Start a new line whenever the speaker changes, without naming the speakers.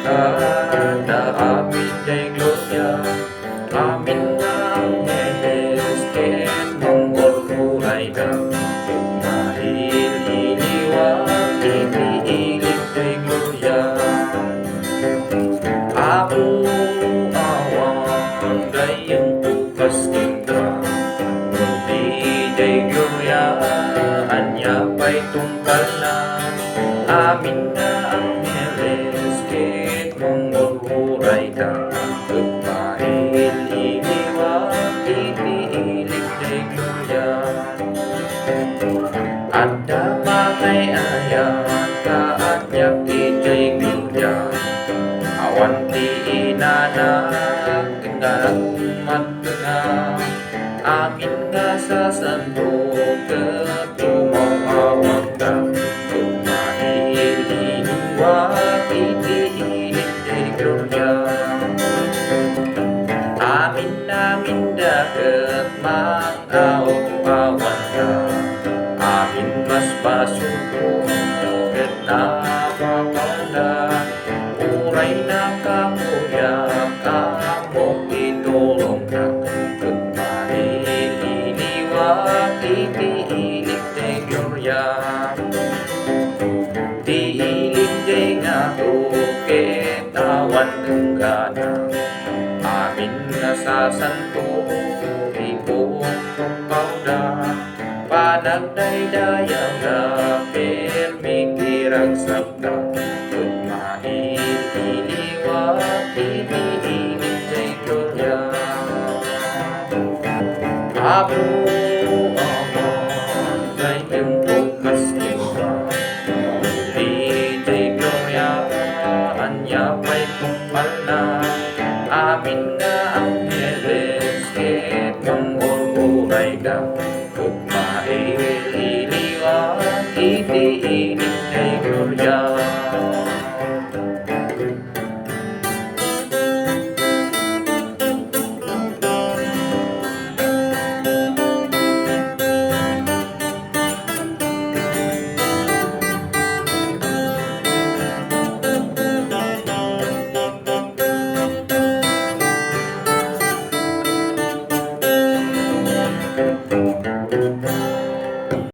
Kada amin kay Gloria, amin na Angeles, ket mongol-uray ka. Dahil iliwat, iniilig kay Gloria. Ako awan gayeng bukas tingka, kundi kay Gloria, anya pa'y tungkal na. Amin na Angeles, ket mongol-uray ka. Dahil iliwat, iniilig kay Gloria. At damay ayan kaatyak kay Gloria, awan ti inanak kinagumat nga. Amin nga sa sandok ket tumawawag ka. Dahil iliwat, iniilig kay Gloria. Amin daket mang-aw-awan ka. Amin mas pasubok ket napakanda. Uray na kamuyak, amo itulong ka. Ket dahil iliwat, iniilig kay Gloria. Tiilig kay ngato ket awan enggana. Amin na sa santo ibong kauda, panagdaydayang na pirming sabda. Ket mahil iliwat, iniilig kay Gloria. Ako awan gayeng bukas tingka, kundi kay Gloria, anya pa'y tungkal na. Amin nga Angeles, ket mongol-uray ka. Ket mahil iliwat, iniilig kay Gloria.